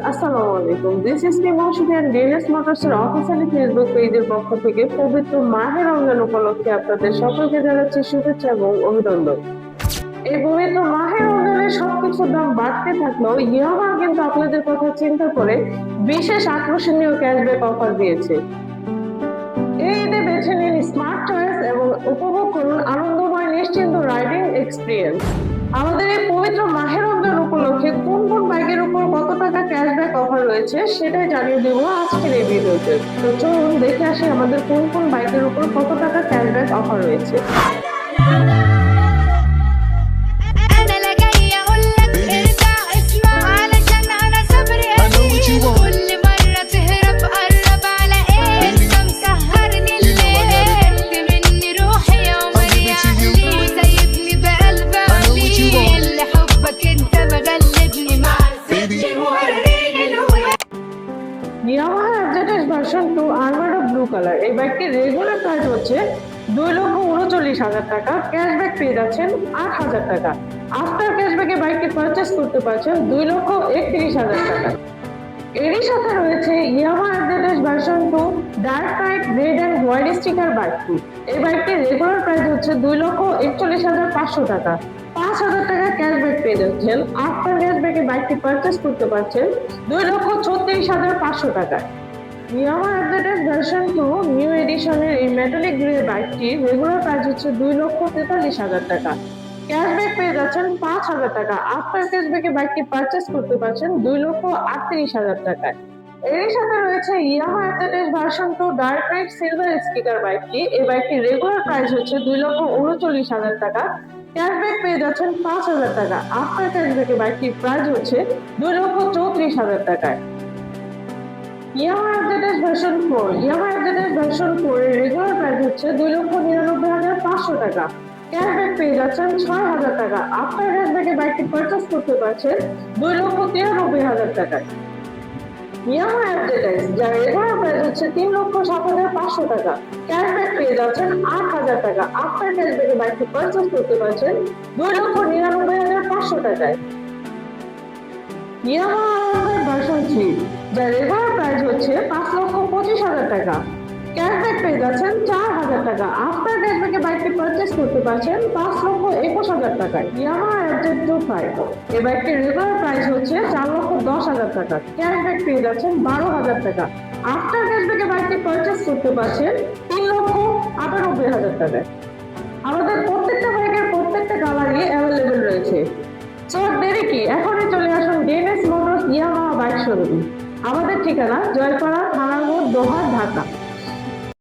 আসসালামু আলাইকুম। This is me Mousumi and DNS মোটরসের অফিসিয়ালি ফেসবুক পেজের পক্ষ থেকে পবিত্র মাহে রমজান উপলক্ষে আপনাদের সকলকে জানাচ্ছি শুভেচ্ছা এবং অভিনন্দন। এই পবিত্র মাহে রমজানে সবকিছুর দাম বাড়তে থাকলেও ইয়ামাহা কিন্তু আপনাদের কথা চিন্তা করে বিশেষ আকর্ষণীয় ক্যাশব্যাক অফার দিয়েছে। এই ঈদে বেছে নিন স্মার্ট চয়েস এবং উপভোগ করুন আনন্দময় নিশ্চিন্ত রাইডিং এক্সপিরিয়েন্স। আমাদের এই পবিত্র মাহে রমজান উপলক্ষে কোন কোন বাইকের উপর কত টাকা ক্যাশব্যাক অফার রয়েছে সেটাই জানিয়ে দেবো আজকের এই ভিডিওতে। তো চলুন দেখে আসি আমাদের কোন কোন বাইকের উপর কত টাকা ক্যাশব্যাক অফার রয়েছে। انا لا جاي اقول لك ارجع اسمع علشان انا صبري قليل كل مره تهرب قرب على ايه انت مسهرني الليل مني روحي يا عمري عقلي سايبني بقلب قليل لحبك انت مغلبني مع الست موريني الويل Yamaha FZS version 2 armoured blue colour. এই বাইকটির রেগুলার প্রাইস হচ্ছে 2,39,000 টাকা। ক্যাশব্যাক পেয়ে যাচ্ছেন 8,000 টাকা। আফটার ক্যাশব্যাকে বাইকটি পারচেস করতে পারছেন 2,31,000 টাকা। এরই সাথে রয়েছে Yamaha FZS version 2 dark knight red and white sticker বাইকটি। এই বাইকটির রেগুলার প্রাইস হচ্ছে 2,41,500 টাকা। 5,000 টাকা ক্যাশব্যাক পেয়ে যাচ্ছেন। আফটার ক্যাশব্যাকে বাইকটি পারচেস করতে পারছেন 2,36,500 টাকা। ইয়ামাহা এফজেডএস ভার্সন 2 নিউ এডিশনের এই মেটালিক গ্রে বাইকটি রেগুলার প্রাইস হচ্ছে 2,43,000 টাকা। ক্যাশব্যাক পেয়ে যাচ্ছেন 5,000 টাকা। আফটার ক্যাশব্যাকে বাইকটি পারচেস করতে পারছেন 2,38,000 টাকায়। এর সাথে রয়েছে Yamaha FZS version 2 dark night silver sticker বাইকটি। এই বাইকটির রেগুলার প্রাইস হচ্ছে 2,39,000 টাকা। ক্যাশব্যাক পেয়ে যাচ্ছেন 5,000 টাকা। আফটার ক্যাশব্যাকে বাইকটির প্রাইস হচ্ছে 2,34,000 টাকায়। Yamaha FZS version 4 Yamaha FZS version 4 এর রেগুলার প্রাইস হচ্ছে 2,99,500 টাকা। ক্যাশব্যাক পেয়ে যাচ্ছেন 6,000 টাকা। আফটার ক্যাশব্যাকে বাইকটি পারচেস করতে পারছেন 2,93,000 টাকায়। ইয়ামাহা এফজেডএস যার রেগুলার প্রাইস হচ্ছে 3,07,500 টাকা। ক্যাশব্যাক পেয়ে যাচ্ছেন 8,000 টাকা। আফটার ক্যাশব্যাকে বাইকটি পারচেস করতে পারছেন 2,99,500 টাকায়। ইয়ামাহা ভার্সন 3 যার রেগুলার প্রাইস হচ্ছে 5,25,000 টাকা। ক্যাশব্যাক পেয়ে যাচ্ছেন 4,000 টাকা। আফটার ক্যাশব্যাকে বাইকটি পারচেস করতে পারছেন 5,21,000 টাকায়। ইয়ামাহা এফজেড 25 এই বাইকটির রেগুলার প্রাইস হচ্ছে 4,10,000 টাকা। ক্যাশব্যাক পেয়ে যাচ্ছেন 12,000 টাকা। আফটার ক্যাশব্যাকে বাইকটি পারচেস করতে পারছেন 3,98,000 টাকায়। আমাদের প্রত্যেকটা বাইকের প্রত্যেকটা কালারই অ্যাভেলেবেল রয়েছে। সো দেরি কি, এখনই চলে আসুন ডিএনএস মোটরস ইয়ামাহা বাইক শোরুমে। আমাদের ঠিকানা জয়পাড়া, থানার মোড়, দোহার, ঢাকা।